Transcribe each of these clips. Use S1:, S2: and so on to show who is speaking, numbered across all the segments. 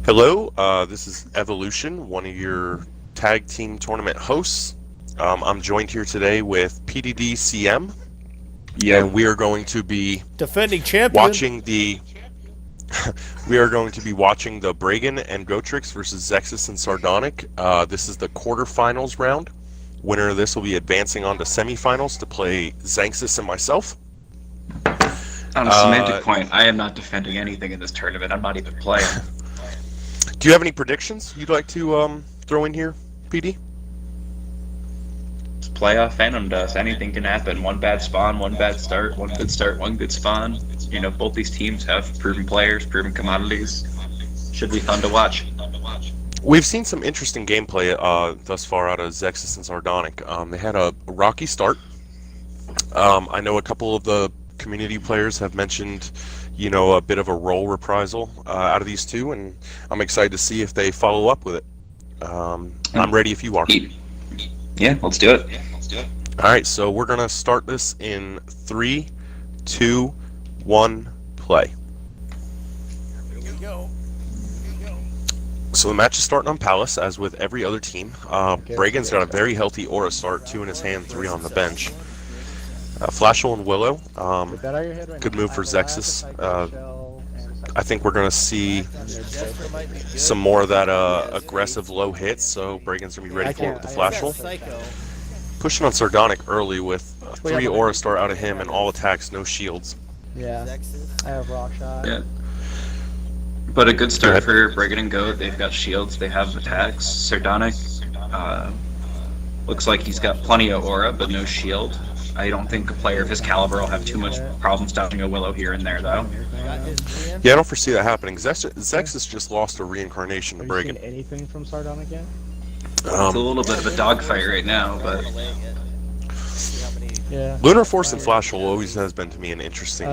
S1: Hello, this is Evolution, one of your tag team tournament hosts. I'm joined here today with PDDCM, and we are going to be
S2: defending champion.
S1: watching the we are going to be watching the Bregan and Gotrix versus Zexus and Sardonic. This is the quarterfinals round. Winner of this will be advancing on to semifinals to play Zexus and myself.
S3: On a semantic point, I am not defending anything in this tournament. I'm not even playing.
S1: Do you have any predictions you'd like to throw in here, PD?
S3: It's playoff Phantom Dust. Anything can happen. One bad spawn, one bad start, one good start, one good spawn. You know, both these teams have proven players, proven commodities. Should be fun to watch.
S1: We've seen some interesting gameplay thus far out of Zexus and Sardonic. They had a rocky start. I know a couple of the community players have mentioned, you know, a bit of a role reprisal out of these two, and I'm excited to see if they follow up with it. I'm ready if you are.
S3: Yeah, let's do it.
S1: All right, so we're going to start this in 3, 2, 1, play.
S2: Here we go.
S1: So the match is starting on Palace, as with every other team. Bregan's got a very healthy aura start, 2 in his hand, 3 on the bench. Flashel and Willow, good move for Zexus. I think we're going to see some more of that aggressive low hits, so Bregan's going to be ready for it with the Flashel. Pushing on Sardonic early with 3 aura start out of him and all attacks, no shields.
S4: Yeah, I have rock shot.
S3: Yeah. But a good start for Bregan and Goat. They've got shields, they have attacks. Sardonic looks like he's got plenty of aura, but no shield. I don't think a player of his caliber will have too much problems dodging a Willow here and there, though.
S1: Yeah, I don't foresee that happening. Zexus just lost a reincarnation to Bregan.
S4: Have you seen anything from Sardonic yet?
S3: It's a little bit of a dogfight right now, but
S4: Yeah.
S1: Lunar Force and Flashel always has been to me an interesting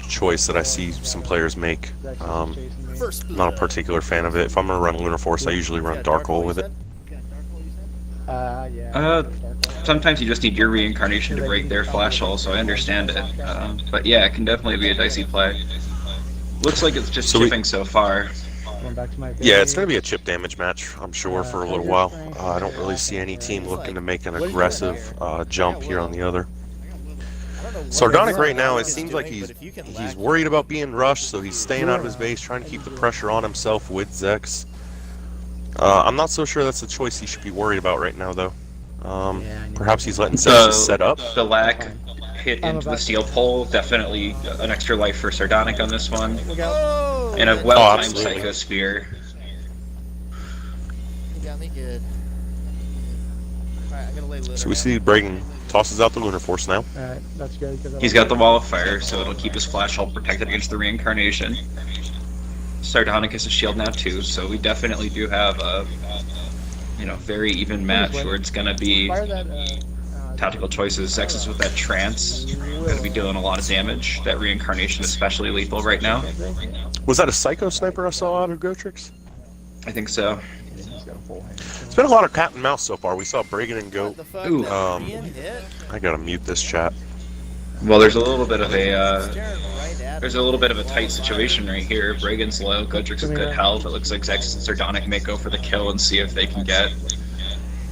S1: choice that I see some players make. Not a particular fan of it. If I'm going to run Lunar Force, I usually run Dark Hole with it.
S4: Yeah.
S3: sometimes you just need your reincarnation to break their flash hole, so I understand it. But yeah, it can definitely be a dicey play. Looks like it's just chipping so far.
S4: Going back to my
S1: Yeah, it's going to be a chip damage match, I'm sure, for a little while. I don't really see any team looking to make an aggressive jump here on the other. Sardonic right now, it seems like he's worried about being rushed, so he's staying out of his base, trying to keep the pressure on himself with Zex. I'm not so sure that's a choice he should be worried about right now, though. Perhaps he's letting Zex just set up.
S3: The lag hit into the steel pole, definitely an extra life for Sardonic on this one. And a well-timed Psycho Spear.
S2: You got me good. Alright, I'm gonna lay Lunar.
S1: So we see Bregan tosses out the Lunar Force now.
S4: Alright, that's good.
S3: He's got the Wall of Fire, so it'll keep his flash hull protected against the reincarnation. Sardonic has a shield now too, so we definitely do have a very even match where it's gonna be tactical choices. Zexus with that trance gonna be doing a lot of damage. That reincarnation especially lethal right now.
S1: Was that a Psycho Sniper I saw out of Gotrix?
S3: I think so.
S1: It's been a lot of cat and mouse so far. We saw Bregan and Goat.
S3: Ooh.
S1: I gotta mute this chat.
S3: Well, there's a little bit of a tight situation right here. Bregan's low, Gotrix is good health. It looks like Zexus and Sardonic may go for the kill and see if they can get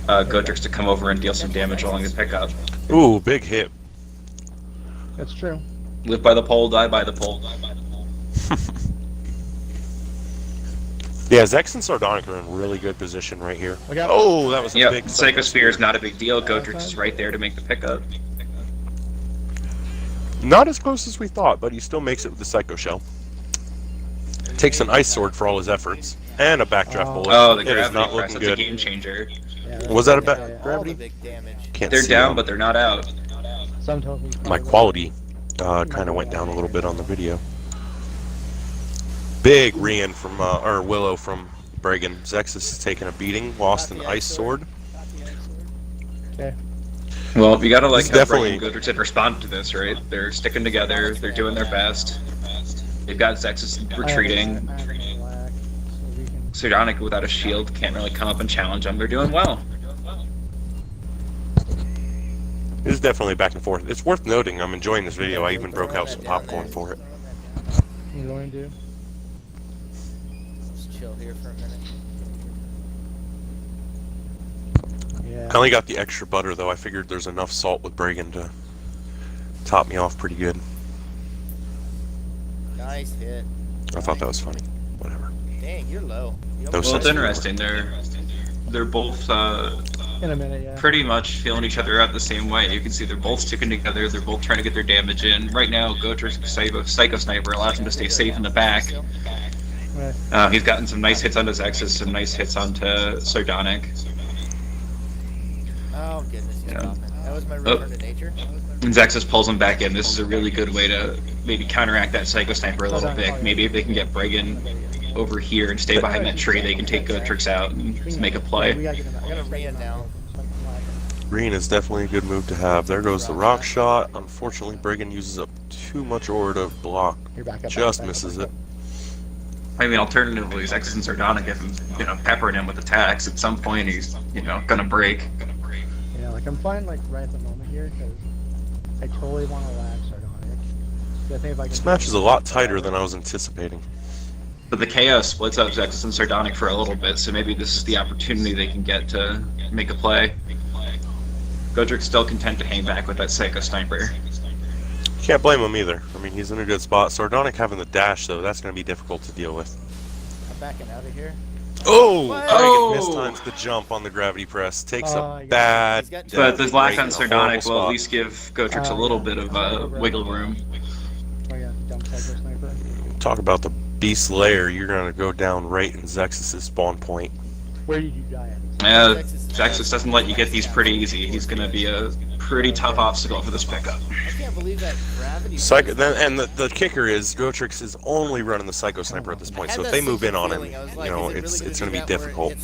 S3: Gotrix to come over and deal some damage along the pickup.
S1: Ooh, big hit.
S4: That's true.
S3: Live by the pole, die by the pole.
S1: Yeah, Zex and Sardonic are in really good position right here. Oh, that was a big...
S3: Psycho Spear is not a big deal. Gotrix is right there to make the pickup.
S1: Not as close as we thought, but he still makes it with the Psycho Shell. Takes an Ice Sword for all his efforts. And a backdraft bullet.
S3: Oh, the
S1: it is
S3: gravity
S1: not
S3: press.
S1: looking
S3: That's
S1: good.
S3: a game changer.
S1: Was that a gravity? Can't
S3: They're
S1: see
S3: down,
S1: them.
S3: but they're not out.
S1: My quality kind of went down a little bit on the video. Big Rian from, or Willow from Bregan. Zexus is taking a beating, lost an Ice Sword.
S4: Okay.
S3: Well, you gotta like how
S1: definitely...
S3: Bregan and Gotrix had responded to this, right? They're sticking together, they're doing their best. They've got Zexus retreating. Sardonic without a shield can't really come up and challenge them. They're doing well.
S1: This is definitely back and forth. It's worth noting, I'm enjoying this video. I even broke out some popcorn for it.
S4: You going to?
S2: chill here for a minute.
S4: Yeah.
S1: I only got the extra butter though. I figured there's enough salt with Bregan to top me off pretty good.
S2: Nice hit.
S1: I thought that was funny. Whatever.
S2: Dang, you're low. You
S1: No
S2: almost-
S3: Well, it's
S1: sense.
S3: interesting. They're both
S4: In a minute, yeah.
S3: pretty much feeling each other out the same way. You can see they're both sticking together. They're both trying to get their damage in. Right now, Gotrik's Psycho Sniper allows him to stay safe in the back.
S4: Right.
S3: He's gotten some nice hits onto Zexus, some nice hits onto Sardonic.
S2: Oh goodness,
S3: Yeah.
S2: stop it. That was my
S3: Oh.
S2: return to nature.
S3: And Zexus pulls him back in. This is a really good way to maybe counteract that Psycho Sniper a little bit. Maybe if they can get Bregan over here and stay behind that tree, they can take Gotrix out and make a
S4: We
S3: play.
S4: gotta get him out.
S2: I gotta re-in now.
S1: Green is definitely a good move to have. There goes the rock shot. Unfortunately, Bregan uses up too much aura to block.
S4: You're back up.
S1: Just
S4: back up,
S1: misses
S4: back
S1: it.
S3: I mean, alternatively, Zexus and Sardonic, if I'm, peppering him with attacks, at some point he's, gonna break.
S4: up. Yeah, like I'm fine, like right at the moment here, because I totally want to lag Sardonic. I think if I can.
S1: This match is a lot tighter than I was anticipating.
S3: But the chaos splits up Zexus and Sardonic for a little bit, so maybe this is the opportunity they can get to make a play. Godric's still content to hang back with that Psycho Sniper.
S1: Can't blame him either. I mean, he's in a good spot. Sardonic having the dash, though, that's going to be difficult to deal with.
S2: I'm backing out of here.
S1: Oh!
S2: What?
S3: Oh!
S1: Bregan mistimes the jump on the gravity press. Takes
S4: Oh,
S1: a
S4: yeah.
S1: bad.
S2: He's got two.
S3: But the lack on
S1: Bregan, a
S3: Sardonic will
S1: horrible
S3: at least give Godrix a little bit of wiggle room.
S4: Oh yeah, dumb Psycho Sniper.
S1: spot. Talk about the beast layer. You're going to go down right in Zexus' spawn point.
S4: Where did you die at?
S3: Zexus doesn't let you get these pretty easy. He's going to be a pretty tough obstacle for this pickup.
S2: I can't believe that gravity.
S1: Psycho, then, and the kicker is Gotrix is only running the Psycho Sniper at this point, so if they move in on him, it's going to be difficult.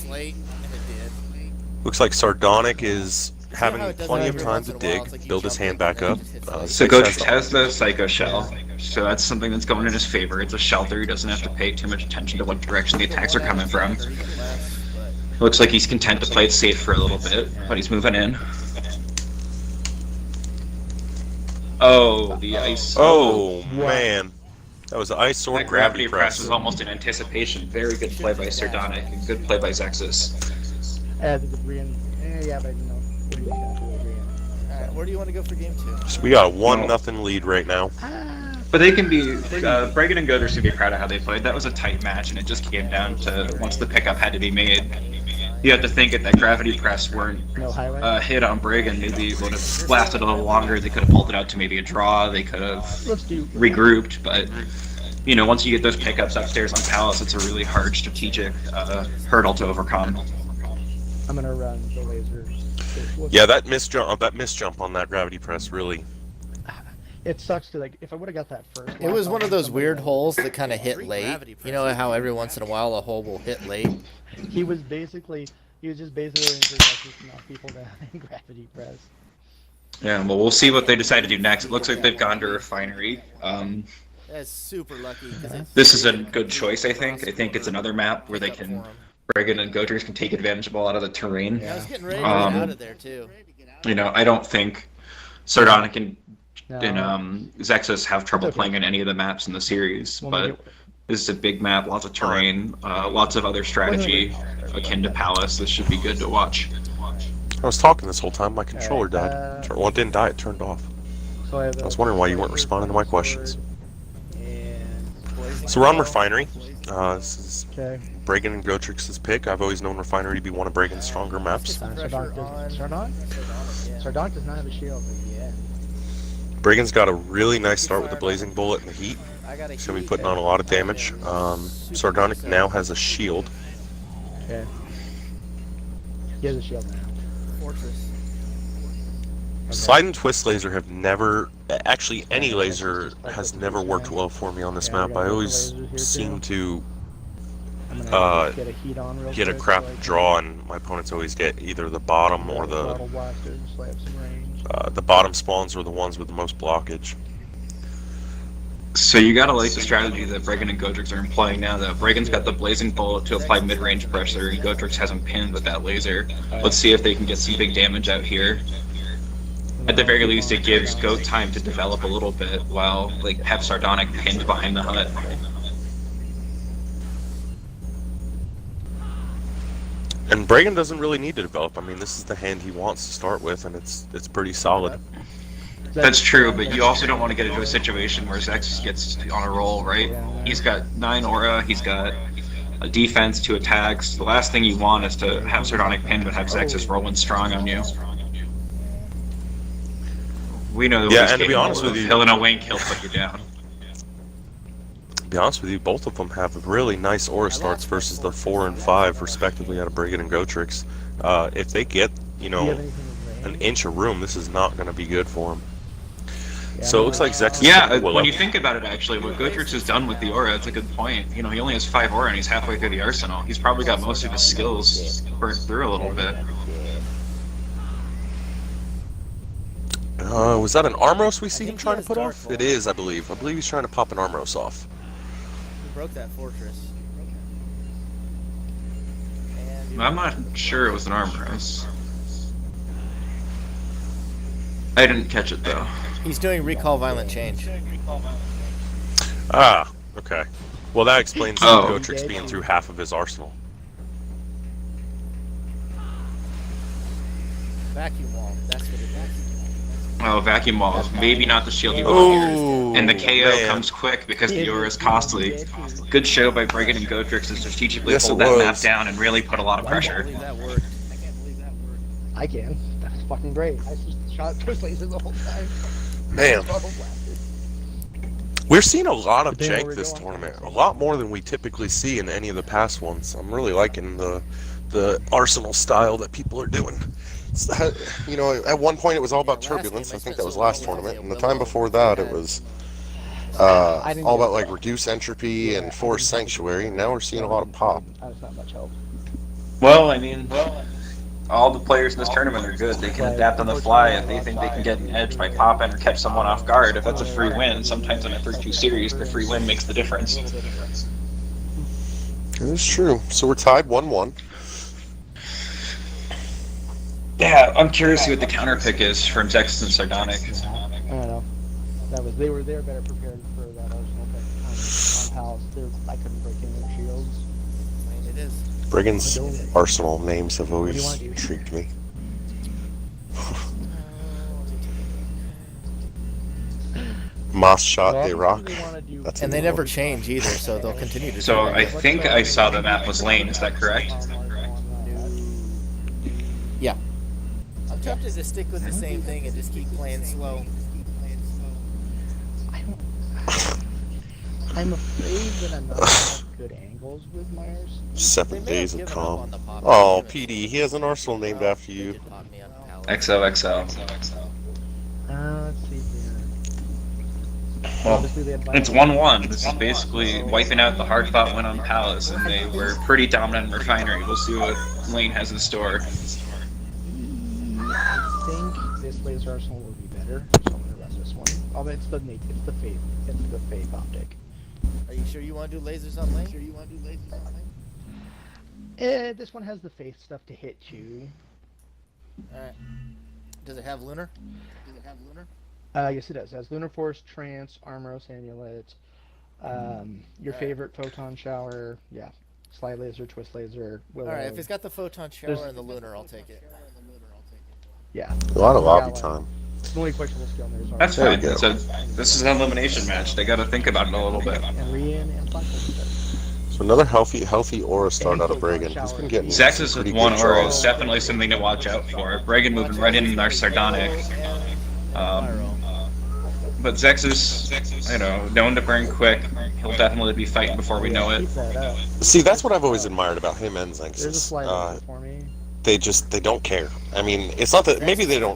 S1: Looks like Sardonic is having plenty of time to dig, build his hand back up.
S3: So
S1: Zexus
S3: Godrix has the Psycho Shell, so that's something that's going in his favor. It's a shelter. He doesn't have to pay too much attention to what direction the attacks are coming from. Looks like he's content to play it safe for a little bit, but he's moving in. Oh, the ice.
S1: Oh man, that was the ice sword
S3: That gravity press was almost in anticipation. Very good play by Sardonic, and good play by Zexus.
S4: The debris and yeah, but no. What are you gonna do with Bregan?
S2: Alright, where do you want to go for game 2?
S1: So we got a 1-0 lead right now.
S3: But they can be, Bregan and Godrix should be proud of how they played. That was a tight match, and it just came down to once the pickup had to be made. You have to think if that gravity press weren't
S4: No highway.
S3: hit on Bregan, maybe it would have lasted a little longer. They could have pulled it out to maybe a draw. They could have
S4: Let's do.
S3: regrouped, but once you get those pickups upstairs on Palace, it's a really hard strategic hurdle to overcome.
S4: I'm gonna run the lasers.
S1: Yeah, that misjump on that gravity press really.
S4: It sucks to like if I would have got that first.
S2: It was one of those
S4: somebody
S2: weird
S4: else.
S2: holes that kind of hit late. You know how every once in a while a hole will hit late?
S4: He was just basically waiting for Zexus to knock people down in gravity press.
S3: Yeah, well, we'll see what they decide to do next. It looks like they've gone to Refinery.
S2: That's super lucky. 'Cause it-
S3: This is a good choice, I think. I think it's another map where they can, Bregan and Godrix can take advantage of a lot of the terrain.
S2: I was getting ready to get out of there too.
S3: I don't think Sardonic and
S4: No.
S3: Zexus have trouble
S4: Okay.
S3: playing in any of the maps in the series,
S4: We'll
S3: but
S4: make it-
S3: this is a big map, lots of terrain, lots of other strategy akin to Palace. This should be good to watch.
S1: I was talking this whole time. My controller
S4: Alright,
S1: died. Well, it didn't die. It turned off.
S4: So I
S1: I was wondering why you weren't responding to my questions.
S2: And
S1: So we're on Refinery. This is
S4: Okay.
S1: Bregan and Gotrix's pick. I've always known Refinery to be one of Bregan's stronger maps.
S4: Sardonic does not have a shield.
S2: Yeah.
S1: Bregan's got a really nice start with the Blazing Bullet and the Heat.
S2: I got a
S1: He's going to be
S2: heat.
S1: putting on a lot of damage. Sardonic now has a shield.
S4: Okay. He has a shield now.
S2: Fortress.
S1: Slide and Twist laser have never... Actually, any laser has never worked well for me on this map. I always seem to
S4: I'm gonna get a heat on real
S1: get a
S4: quick
S1: crap
S4: so I can
S1: draw, and my opponents always get either the bottom or the...
S4: throttle blasters, so I have some range.
S1: The bottom spawns are the ones with the most blockage.
S3: So you gotta like the strategy that Bregan and Godrix are employing now, though. Bregan's got the Blazing Bullet to apply mid-range pressure, and Godrix has him pinned with that laser. Let's see if they can get some big damage out here. At the very least, it gives Goat time to develop a little bit while have Sardonic pinned behind the hut.
S1: And Bregan doesn't really need to develop. I mean, this is the hand he wants to start with, and it's pretty solid.
S3: That's true, but you also don't want to get into a situation where Zex gets on a roll, right? He's got 9 aura, he's got a defense, 2 attacks. The last thing you want is to have Sardonic pinned but have Zexus rolling strong on you. We know that
S1: Yeah, and to be honest with you,
S3: Hill and a wink, he'll put you down.
S1: To be honest with you, both of them have really nice aura starts versus the 4 and 5, respectively, out of Bregan and Gotrix. If they get, you know, an inch of room, this is not going to be good for them. So it looks like Zex is
S3: when you think about it, actually, what Gotrix has done with the aura, it's a good point. You know, he only has 5 aura and he's halfway through the arsenal. He's probably got most of his skills burnt through a little bit.
S1: Was that an Armros we see him trying to put off? It is, I believe. I believe he's trying to pop an Armros off.
S2: He broke that fortress.
S3: I'm not sure it was an Armros. I didn't catch it, though.
S2: He's doing recall violent change.
S1: Ah, okay. Well, that explains Gotrix being through half of his arsenal.
S2: Vacuum wall. That's what it is.
S3: Oh, vacuum walls. Maybe not the shield you want. And the KO comes quick because the aura is costly. Good show by Bregan and Gotrix to strategically hold that map down and really put a lot of pressure.
S4: I can. That's fucking great. I just shot twist lasers the whole time.
S1: Man. We're seeing a lot of jank this tournament. A lot more than we typically see in any of the past ones. I'm really liking the arsenal style that people are doing. You know, at one point it was all about turbulence. I think that was last tournament. And the time before that it was all about like reduce entropy and force sanctuary. Now we're seeing a lot of pop.
S4: That's not much help.
S3: Well, I mean, all the players in this tournament are good. They can adapt on the fly if they think they can get an edge by popping or catch someone off guard. If that's a free win, sometimes in a 3-2 series, the free win makes the difference.
S1: It is true. So we're tied 1-1.
S3: Yeah, I'm curious to see what the counter pick is from Zex and Sardonic.
S4: I don't know. They were better prepared for that arsenal pick on Palace. I couldn't break in their shields.
S2: I mean, it is.
S1: Brigand's arsenal names have always intrigued me. Moss shot, they rock.
S2: And they never change either, so they'll continue to.
S3: So I think I saw the map was lane. Is that correct?
S2: Yeah. I'm tempted to stick with the same thing and just keep playing slow.
S4: I'm afraid that I'm not at good angles with Myers.
S1: 7 days of calm. Oh, PD, he has an arsenal named after you.
S3: XOXO.
S4: Let's see here.
S3: Well, it's 1-1. This is basically wiping out the hard-fought win on Palace, and they were pretty dominant in Refinery. We'll see what Lane has in store.
S4: I think this laser arsenal will be better, so I'm gonna rest this one. Although it's the Faith optic.
S2: Are you sure you want to do lasers on lane?
S4: This one has the Faith stuff to hit too.
S2: Alright. Does it have lunar?
S4: Yes it does. It has Lunar Force, Trance, Armoros Amulet, your favorite Photon Shower, yeah. Slide Laser, Twist Laser, Willow.
S2: Alright, if it's got the Photon Shower and the lunar, I'll take it.
S4: Yeah.
S1: A lot of lobby time.
S4: It's the only questionable skill there is
S3: That's fine. This is an elimination match. They got to think about it a little bit.
S4: And Rian and Platform.
S1: So another healthy aura start out of Bregan. He's been getting
S3: Zexus
S1: pretty
S3: with 1
S1: good
S3: aura
S1: draws.
S3: is definitely something to watch out for. Bregan moving right in our Sardonic. But Zexus, you know, known to burn quick. He'll definitely be fighting before we know it.
S1: See, that's what I've always admired about him and
S4: There's a
S1: Zexus.
S4: slide for me.
S1: They don't care. I mean, it's not that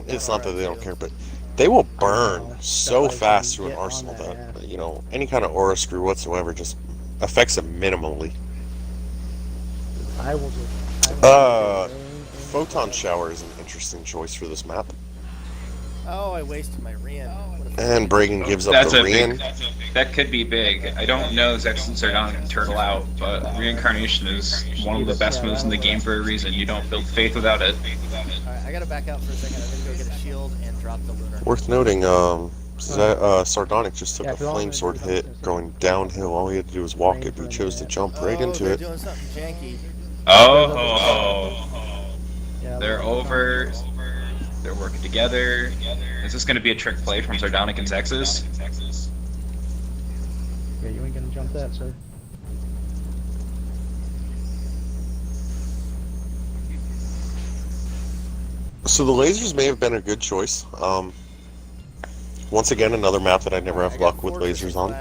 S1: it's not that they don't care, but they will burn so fast through an arsenal that, you know, any kind of aura screw whatsoever just affects them minimally.
S4: I will just.
S1: Photon Shower is an interesting choice for this map.
S2: Oh, I wasted my Rian.
S1: And Bregan gives up
S3: That's
S1: the
S3: a
S1: Rian.
S3: that could be big. I don't know Zex and Sardonic can turtle out, but Reincarnation is one of the best moves in the game for a reason. You don't build faith without it.
S2: Alright, I gotta back out for a second. I'm gonna go get a shield and drop the lunar.
S1: Worth noting, Sardonic just took a flame sword hit going downhill. All he had to do was walk it, but he chose to jump right into
S2: they're
S1: it.
S2: doing something janky.
S3: Oh,
S4: Yeah,
S3: they're over. They're working together. Is this going to be a trick play from Sardonic and Zexus?
S4: Yeah, you ain't gonna jump that, sir.
S1: So the lasers may have been a good choice. Once again, another map that I never have luck with lasers on.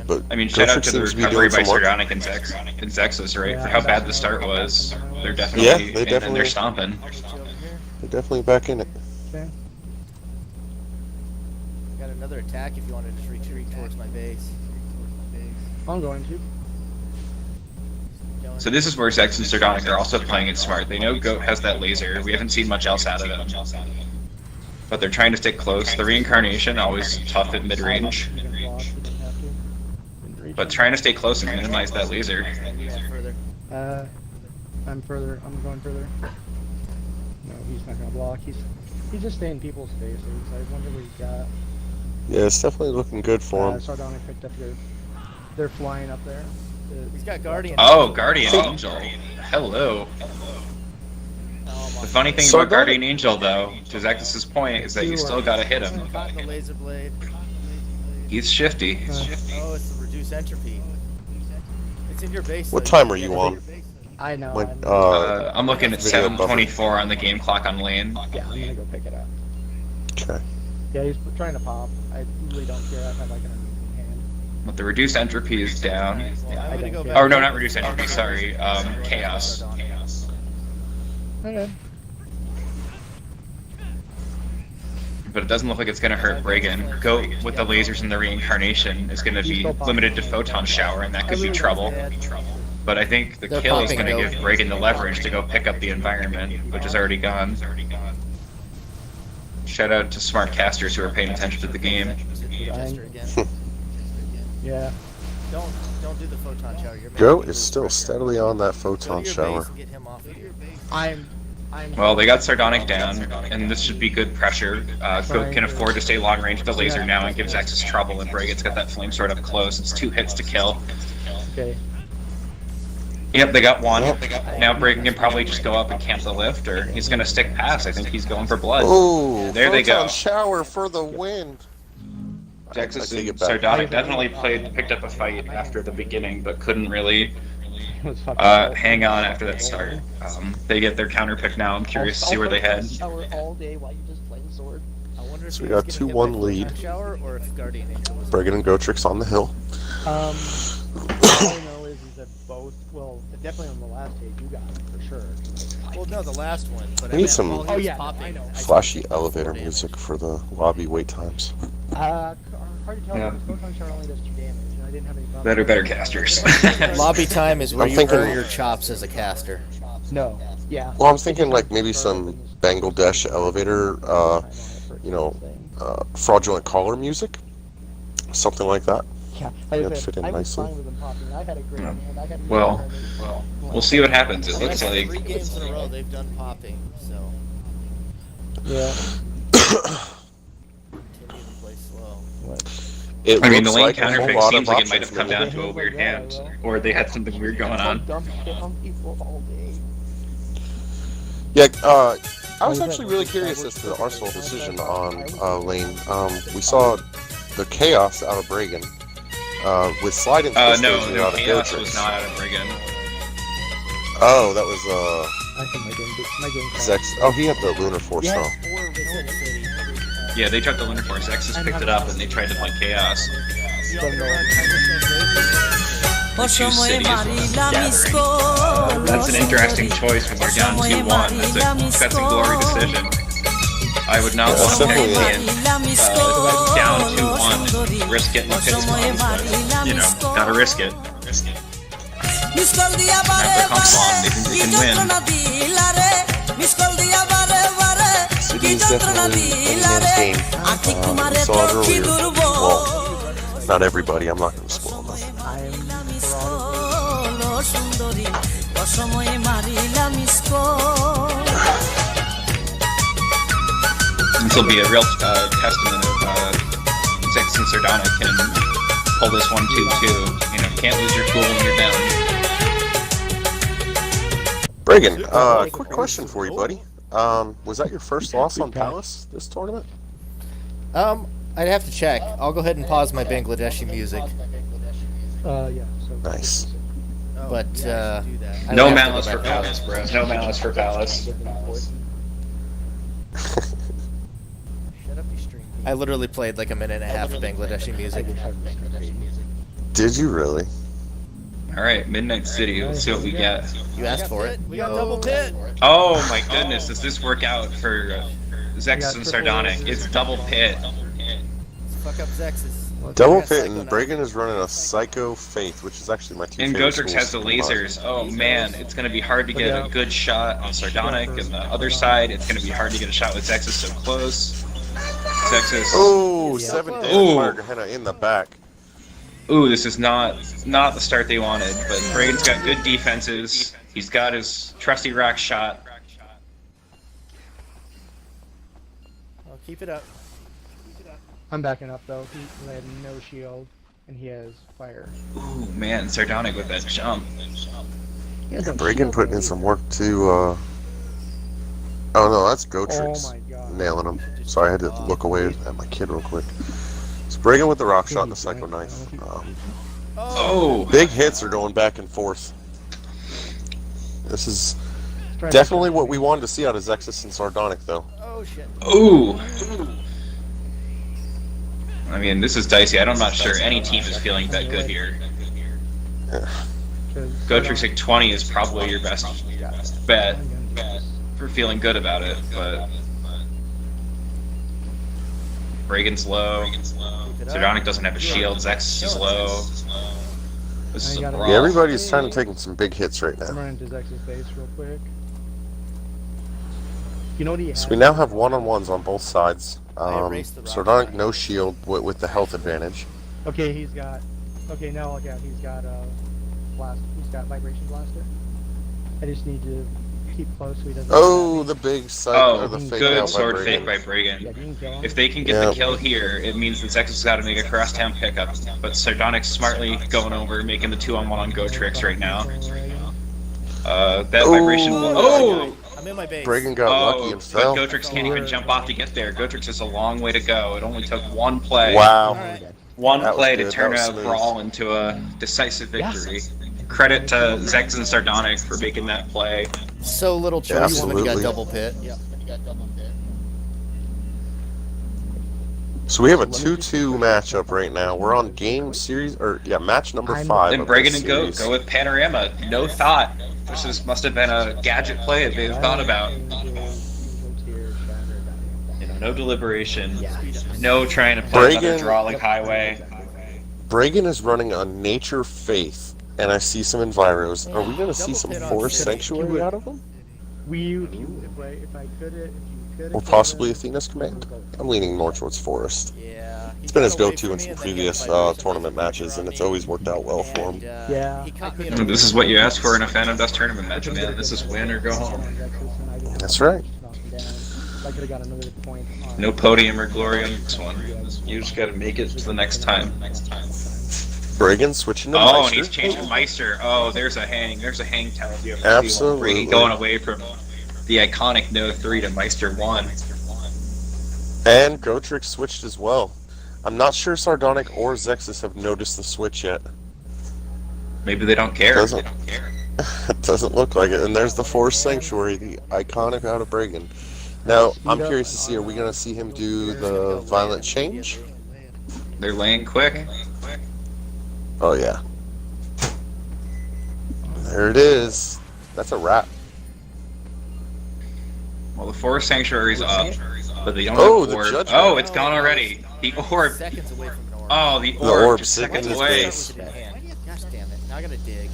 S1: But
S3: I mean, shout out to the
S1: seems to be
S3: recovery by
S1: doing some work.
S3: Sardonic and Zexus, right? For how bad the start was, they're definitely,
S1: Yeah, they
S3: and
S1: definitely-
S3: they're stomping.
S1: They're definitely back in it.
S4: Okay.
S2: Got another attack if you want to just retreat towards my base.
S4: I'm going to.
S3: So this is where Zex and Sardonic are also playing it smart. They know Goat has that laser. We haven't seen much else out of him. But they're trying to stick close. The reincarnation, always tough at mid-range.
S4: You can block, you didn't have to. Didn't reach
S3: But
S4: him.
S3: trying to stay close and minimize that laser.
S2: Further.
S4: I'm further. I'm going further. No, he's not gonna block. He's just staying in people's faces. I wonder what he's got.
S1: Yeah, it's definitely looking good for him.
S4: Sardonic picked up your. They're flying up there.
S2: He's got Guardian.
S3: Oh, Guardian Angel. Hello. The funny thing about Guardian Angel, though, to Zexus' point, is that you still gotta hit him.
S2: Caught the laser blade.
S3: He's shifty.
S2: Oh, it's the reduced entropy. It's in your base.
S1: What
S2: though.
S1: time are you on?
S4: I know.
S1: When,
S3: I'm looking at
S1: Video buffer.
S3: 7:24 on the game clock on lane.
S4: Yeah, I'm gonna go pick it up.
S1: Okay.
S4: Yeah, he's trying to pop. I really don't care. I have like an amazing hand.
S3: But the reduced entropy is down.
S2: Well, I'm gonna go
S4: don't
S2: back.
S3: Oh, no, not reduced entropy, sorry. Chaos.
S4: Okay.
S3: But it doesn't look like it's going to hurt Bregan. Goat with the lasers and the reincarnation is going to be limited to photon shower, and that could be trouble. But I think the
S2: They're
S3: kill is
S2: popping
S3: going to
S2: Goat.
S3: give Bregan the leverage to go pick up the environment, which is already gone. Shout out to smart casters who are paying attention to the game.
S2: Jester again.
S4: Yeah.
S2: Don't do the photon shower. You're
S1: Goat
S2: making
S1: is
S2: me
S1: still
S2: lose pressure.
S1: steadily on that
S2: Go to
S1: photon
S2: your
S1: shower.
S2: base and get him off of you.
S4: I'm.
S3: Well, they got Sardonic down, and this should be good pressure. Goat can afford to stay long range with the laser now and give Zexus trouble, and Bregan's got that flame sword up close. It's 2 hits to kill.
S4: Okay.
S3: Yep, they got one. Now Bregan can probably just go up and camp the lift, or he's going to stick past. I think he's going for blood.
S1: Oh,
S3: There they go.
S1: photon shower for the win.
S3: Zexus
S1: I take
S3: and
S1: it back.
S3: Sardonic definitely picked up a fight after the beginning, but couldn't really
S4: It was fucking
S3: hang on after that start. They get their counter pick now. I'm curious to see where they head.
S4: Shower all day while you just playing sword.
S2: I wonder if
S1: So we
S2: he was
S1: got
S2: gonna
S1: 2-1
S2: hit my
S1: lead.
S2: photon shower or if Guardian Angel was
S1: Bregan and Gotrix on the hill.
S4: All I know is that both. Well, definitely on the last stage you got it for sure.
S2: Well, no, the last one. But
S1: We need some
S2: while he
S4: Oh,
S2: was
S4: yeah,
S2: popping,
S4: I know.
S2: I
S1: Flashy
S2: saw
S1: elevator
S2: 4 damage.
S1: music for the lobby wait times.
S4: Hard to tell.
S3: Yeah.
S4: Because photon shower only does 2 damage, and I didn't have any problem.
S3: Better casters.
S2: Lobby time is where
S1: I'm
S2: you
S1: thinking-
S2: earn your chops as a caster.
S4: No. Yeah.
S1: Well, I'm thinking like maybe some Bangladesh elevator, fraudulent caller music, something like that.
S4: Yeah,
S1: That'd fit in
S4: I was
S1: nicely.
S4: fine with them popping. I had a great hand. I had a
S3: Well,
S4: well,
S3: We'll see what happens. It looks
S2: That's
S3: like
S2: 3 games in a row they've done popping, so
S4: Yeah.
S2: continue to play slow.
S1: It
S3: I mean, the
S1: looks
S3: lane
S1: like a
S3: counter
S1: whole
S3: pick
S1: lot
S3: seems
S1: of
S3: like it might
S1: options
S3: have come
S1: for
S3: down
S1: me.
S3: to a weird hand, or they had something weird going on.
S4: Dump shit on people all day.
S1: Yeah, I was actually really curious as to the Arsenal decision on lane. We saw the chaos out of Bregan with slide and twist
S3: No,
S1: laser
S3: no,
S1: out of
S3: Chaos
S1: Gotrix.
S3: was not out of Bregan.
S1: Oh, that was
S4: I think my game.
S1: Zex. Oh, he had the Lunar Force
S4: Yeah.
S1: though.
S2: They said city.
S3: Yeah, they tried the Lunar Force. Zexus picked it up, and they tried to play Chaos.
S2: You want me to run
S3: The two cities gathering. That's an interesting choice when you're down 2-1. That's a glory decision. I would not want to
S1: definitely
S3: play down 2-1, risk it and look at his moms, but, you know, gotta risk it. Now if they're comfortable on, they think they can win.
S1: City is definitely in this game. We saw it earlier. Well, not everybody. I'm not going to spoil nothing.
S3: This will be a real testament of Zex and Sardonic can pull this 1-2-2. You know, can't lose your tool when you're down.
S1: Bregan,
S2: Super.
S1: quick question for you, buddy. Was that your first loss on Palace this tournament?
S2: I'd have to check. I'll go ahead and pause my Bangladeshi music.
S4: Yeah. So
S1: Nice.
S2: But I
S3: No
S2: would have to
S3: malice
S2: go
S3: for
S2: back out.
S3: Palace, bro. No malice for Palace.
S2: Shut up, you stream. I literally played like a minute and a half of Bangladeshi music.
S1: Did you really?
S3: Alright, Midnight City. Let's see what we get.
S2: You asked for it. We got double pit.
S3: Oh my goodness, does this work out for Zexus and Sardonic? It's double pit.
S2: Fuck up Zexus.
S1: Double pit, and Bregan is running a Psycho Faith, which is actually my two
S3: And
S1: favorite
S3: Gotrix
S1: schools
S3: has the
S1: combined.
S3: lasers. Oh man, it's going to be hard to get a good shot on Sardonic. And the other side, it's going to be hard to get a shot with Zexus so close. Zexus.
S1: Oh, 7
S3: Ooh.
S1: Fire Gehenna in the back.
S3: Ooh, this is not the start they wanted. But Braden's got good defenses. He's got his trusty rock shot.
S2: I'll keep it up.
S4: I'm backing up though. He had no shield, and he has fire.
S3: Ooh, man, Sardonic with that jump.
S1: Bregan putting in some work too. Oh no, that's
S4: Oh
S1: Gotrix
S4: my god.
S1: nailing him. Sorry, I had to look away at my kid real quick. It's Bregan with the rock shot and the Psycho Knife.
S3: Oh!
S1: Big hits are going back and forth. This is definitely what we wanted to see out of Zexus and Sardonic, though.
S2: Oh shit.
S3: Ooh! I mean, this is dicey. I'm not sure any team is feeling that good here. Gotrix at 20 is probably your best bet for feeling good about it, but Bregan's low. Sardonic doesn't have a shield. Zexus is low. This is a brawl.
S1: Yeah, everybody's trying to take some big hits right
S4: I'm
S1: now.
S4: running to Zex's base real quick. You know what he has?
S1: So we now have one-on-ones on both sides.
S2: erased the rock
S1: Sardonic
S2: shot.
S1: no shield with the health advantage.
S4: Okay, he's got. Okay, now look out. He's got blast. He's got vibration blaster. I just need to keep close so he doesn't.
S1: Oh, the big side or the fake
S3: good
S1: out
S3: sword
S1: by
S3: fake
S1: Bregan.
S3: by
S4: Yeah,
S3: Bregan.
S4: you can kill him.
S3: If they can get the kill here, it means that Zexus has got to make a crosstown pickup. But Sardonic's smartly going over, making the 2-on-1 on Gotrix right now. That vibration. Oh!
S2: I'm in my base.
S1: Bregan got lucky and
S3: But
S1: fell.
S3: Gotrix can't even jump off to get there. Gotrix has a long way to go. It only took one play.
S1: Wow.
S2: Alright.
S3: One
S1: That was
S3: play to
S1: good.
S3: turn
S1: That was
S3: a
S1: smooth.
S3: brawl into a decisive victory. Credit to Zex and Sardonic for making that play.
S2: So little choice when you got
S1: Absolutely.
S2: double pit. Yeah.
S1: So we have a 2-2 matchup right now. We're on game series, match number 5.
S3: And
S1: of
S3: Bregan
S1: this
S3: and Goat
S1: series.
S3: go with Panorama. No thought. This must have been a gadget play that they've thought about. You know, no deliberation. No trying to play another
S1: Bregan-
S3: draw like Highway.
S1: Bregan is running on Nature Faith, and I see some Enviros. Are we going to see some
S2: Double pit on
S1: Forest
S2: City.
S1: Sanctuary out of them?
S4: If you could.
S1: Or possibly Athena's Command? I'm leaning more towards Forest.
S2: Yeah.
S1: It's been his go-to in some previous tournament matches, and it's always worked out well for him.
S4: Yeah.
S2: He caught me in a
S3: This is what you asked for in a Phantom Dust tournament match, man. This is win or go home.
S1: That's right.
S4: I could have got another point.
S3: No podium or glory on this one. You just gotta make it to the next time.
S1: Bregan switching to
S3: Oh, and
S1: Meister.
S3: he's changing Meister. Oh, there's a hang tell if you ever
S1: Absolutely.
S3: see one. Bregan going away from the iconic No 3 to Meister 1.
S1: And Gotrix switched as well. I'm not sure Sardonic or Zexus have noticed the switch yet.
S3: Maybe they don't care.
S1: Doesn't. It doesn't look like it. And there's the Forest Sanctuary, the iconic out of Bregan. Now, I'm curious to see, are we going to see him do the Violent Change?
S3: They're laying quick.
S1: Oh, yeah. There it is. That's a wrap.
S3: Well, the Forest Sanctuary's up, but they don't
S1: Oh,
S3: have
S1: the
S3: orb.
S1: Judgment.
S3: Oh, it's gone already. The orb.
S2: seconds away from an orb.
S3: Oh, the
S1: The
S3: orb.
S1: orb
S3: Just
S1: sitting
S3: seconds
S1: in his
S3: away.
S1: base.
S2: Gosh damn it. Now I gotta dig.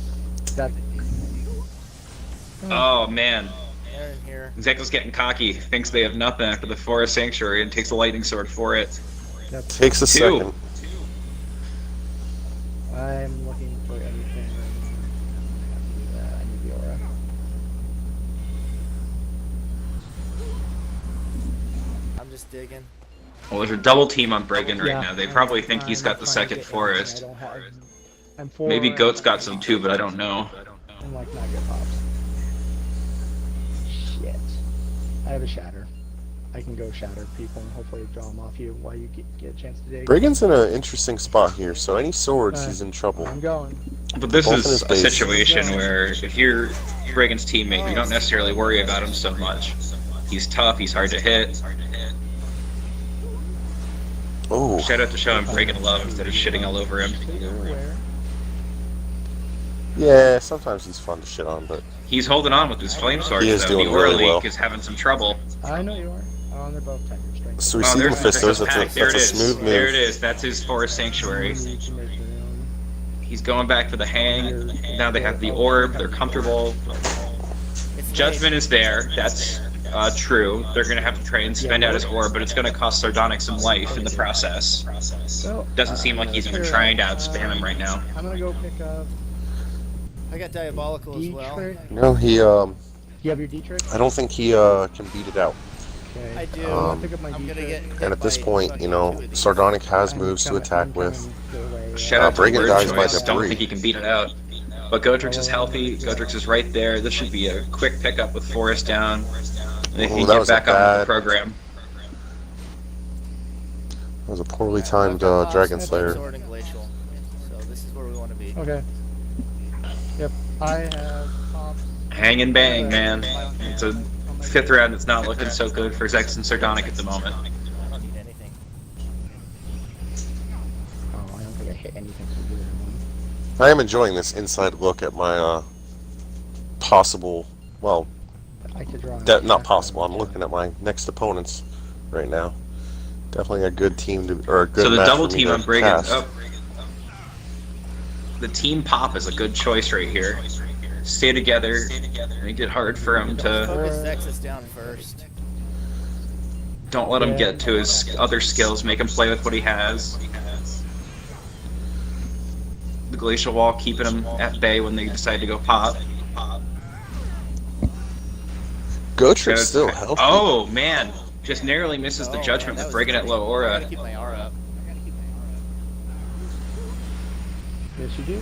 S3: Oh, man.
S2: They're in here.
S3: Zeko's getting cocky. Thinks they have nothing after the Forest Sanctuary and takes a lightning sword for it.
S1: Takes a
S3: Two.
S1: second.
S4: I'm looking for anything. I need the aura.
S2: I'm just digging.
S3: Well, there's a double team on Bregan right
S4: Yeah,
S3: now. They probably think he's got the second Forest.
S4: I'm for
S3: Maybe Goat's got some too, but I don't know.
S4: I'm like not good pops. I have a shatter. I can go shatter people and hopefully draw them off you while you get a chance to dig.
S1: Bregan's in an interesting spot here, so any swords, he's in trouble.
S4: I'm going.
S3: But this
S1: Both in
S3: is
S1: his
S3: a
S1: base.
S3: situation where if you're Bregan's teammate, you don't necessarily worry about him so much. He's tough, he's hard to hit.
S1: Oh,
S3: Shout out to showing Bregan love instead of shitting all over him.
S4: So you're aware.
S1: yeah, sometimes he's fun to shit on, but
S3: He's holding on with his flame sword,
S1: He is
S3: though. The
S1: doing
S3: Aura
S1: really
S3: Leak
S1: well.
S3: is having some trouble.
S4: I know you are. Oh, they're both 10 strength.
S1: so we
S3: Oh,
S1: see
S3: there's
S1: Mephistos.
S3: the pack. There it
S1: That's a
S3: is.
S1: smooth move.
S3: There it is. That's his Forest Sanctuary. He's going back for the hang. Now they have the orb. They're comfortable. Judgment is there. That's true. They're going to have to try and spend out his orb, but it's going to cost Sardonic some life in the process.
S4: So,
S3: Doesn't seem like he's even trying to outspam him right now.
S4: I'm gonna go pick up
S2: I got Diabolical as well.
S4: D-trick.
S1: No, he.
S4: You have your D-trick?
S1: I don't think he can beat it out.
S4: Okay.
S2: I do.
S4: I'm gonna pick up my
S2: I'm gonna
S4: D-trick.
S2: get.
S1: And at this point, you know, Sardonic has moves to attack with.
S3: Shout out to
S1: Bregan
S3: Word
S1: dies by
S3: Choice. Don't
S1: debris.
S3: think he can beat it out. But Gotrix is healthy. Gotrix is right there. This should be a quick pickup with Forest down. They
S1: Ooh,
S3: can
S1: that
S3: get
S1: was a
S3: back on
S1: bad-
S3: the program.
S1: That was a poorly timed
S2: I've got
S1: Dragon
S2: Pops,
S1: Slayer.
S2: Sword, and Glacial. So this is where we want to be.
S4: Okay. Yep. I have Pops.
S3: Hang and bang, man. It's a fifth round that's not looking so good for Zex and Sardonic at the moment.
S2: I don't need anything.
S4: Oh, I don't think I hit anything from either one.
S1: I am enjoying this inside look at my possible. Well,
S4: I could draw.
S1: not possible. I'm looking at my next opponents right now. Definitely a good team to, or a good.
S3: So the
S1: match
S3: double
S1: for me
S3: team
S1: to
S3: on Bregan.
S1: cast.
S3: Oh. The team pop is a good choice right here. Stay together. Make it hard for him to.
S2: Focus Zexus down first.
S3: Don't let him get to his other skills. Make him play with what he has. The Glacial Wall keeping him at bay when they decide to go pop.
S1: Gotrik's still healthy.
S3: Oh man, just narrowly misses the judgment with Bregan at low
S2: I
S3: aura.
S2: gotta keep my aura up.
S4: Yes, you do.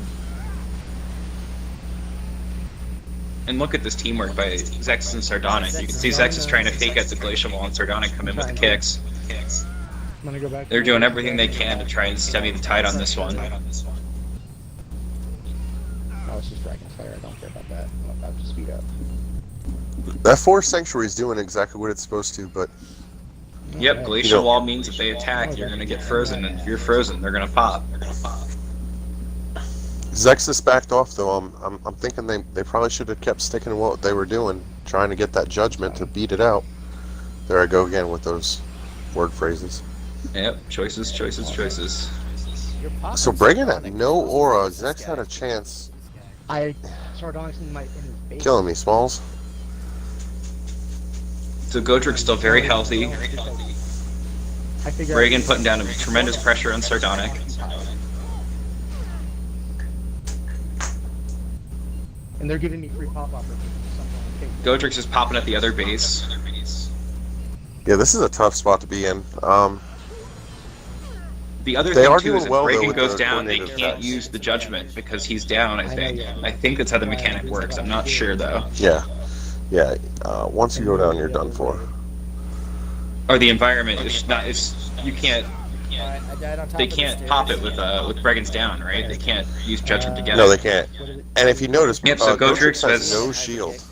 S3: And look at this teamwork by Zex and Sardonic. You can see Zex is trying to fake out the Glacial Wall and Sardonic come in with the kicks.
S4: I'm gonna go back.
S3: They're doing everything they can to try and stem the tide on this one.
S4: Oh, it's just Dragon Slayer. I don't care about that. I'm about to speed up.
S1: That Forest Sanctuary is doing exactly what it's supposed to, but
S3: Yep,
S4: Okay.
S3: Glacial Wall means if they attack, you're gonna get frozen, and if you're frozen, they're gonna pop.
S1: Zexus backed off though. I'm thinking they probably should have kept sticking to what they were doing, trying to get that judgment to beat it out. There I go again with those word phrases.
S3: Yep, choices, choices, choices.
S2: You're popping
S1: So Bregan had
S2: Sardonic.
S1: no aura.
S2: This
S1: Zex
S2: guy.
S1: had a chance.
S4: Sardonic's in his base.
S1: Killing me, Smalls.
S3: So Gotrik's still very healthy.
S4: I figure
S3: Bregan putting down tremendous pressure on Sardonic.
S4: And they're giving me free pop opportunities.
S3: Gotrix is popping at the other base.
S1: Yeah, this is a tough spot to be in.
S3: The other
S1: They
S3: thing
S1: are
S3: too is
S1: doing
S3: if
S1: well, though,
S3: Bregan
S1: with
S3: goes
S1: the
S3: down, they
S1: coordinated
S3: can't
S1: attacks.
S3: use the judgment because he's down, I
S4: I know,
S3: think.
S4: yeah.
S3: I think that's how the mechanic works. I'm not sure though.
S1: Yeah. Once you go down, you're done for.
S3: Or the environment is not. You can't.
S2: Alright, I died on top
S3: They
S2: of the
S3: can't
S2: stairs.
S3: pop it with Bregan's down, right? They can't use judgment together.
S1: No, they can't. And if you notice,
S3: Yep, so
S1: Gotrix
S3: Gotrix
S1: has
S3: has-
S1: no shield.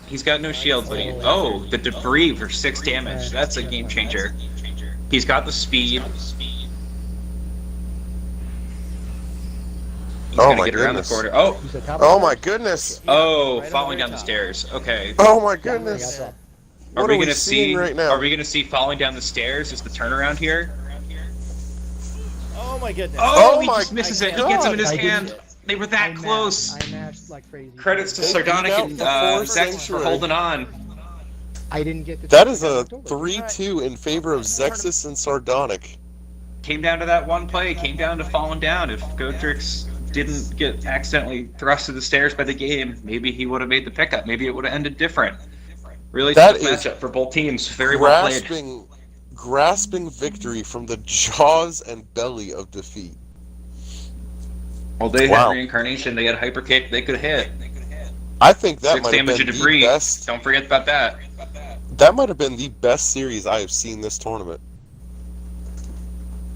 S3: He's got no shield, but the debris for 6 damage. That's a game changer. He's got the speed. He's
S1: Oh
S3: gonna
S1: my
S3: get around the
S1: goodness.
S3: corner. Oh,
S4: You said top
S1: Oh
S4: of
S1: my
S4: the
S1: goodness!
S3: oh,
S2: Right
S3: falling
S2: over
S3: down the
S2: top.
S3: stairs. Okay.
S1: Oh my
S4: stairs. Yeah, I got
S1: goodness!
S4: dropped.
S3: Are
S1: What
S3: we
S1: are we
S3: gonna
S1: seeing
S3: see
S1: right now?
S3: Are we gonna see falling down the stairs? Is the turnaround here?
S2: Oh my goodness.
S3: Oh, he
S1: my
S3: just misses it. He
S1: God.
S3: gets him in his
S4: I didn't-
S3: hand. They were that close.
S4: I mashed like crazy.
S3: Credits to
S1: They
S3: Sardonic
S1: beat out
S3: and
S1: the Forest
S3: Zex for
S1: Sanctuary.
S3: holding on.
S4: I didn't get the.
S1: That is a
S4: October.
S1: 3-2 in favor of Zexus and Sardonic.
S3: Came down to that one play. Came down to falling down. If Gotrix didn't get accidentally thrust to the stairs by the game, maybe he would have made the pickup. Maybe it would have ended different. Really
S1: That
S3: tough
S1: is
S3: matchup for both teams. Very well played.
S1: Grasping victory from the jaws and belly of defeat.
S3: Well, they
S1: Wow.
S3: had reincarnation. They had hyper kick. They could hit.
S1: I think that
S3: 6
S1: might have
S3: damage
S1: been
S3: of
S1: the
S3: debris.
S1: best.
S3: Don't forget about that.
S1: That might have been the best series I have seen this tournament.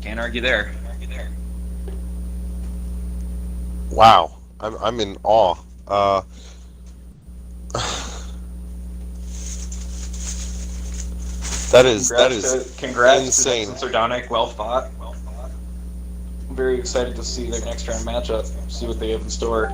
S3: Can't argue there.
S1: Wow, I'm in awe. That is
S5: congrats
S1: insane.
S5: to Sardonic, well fought. I'm very excited to see their next round matchup, see what they have in store.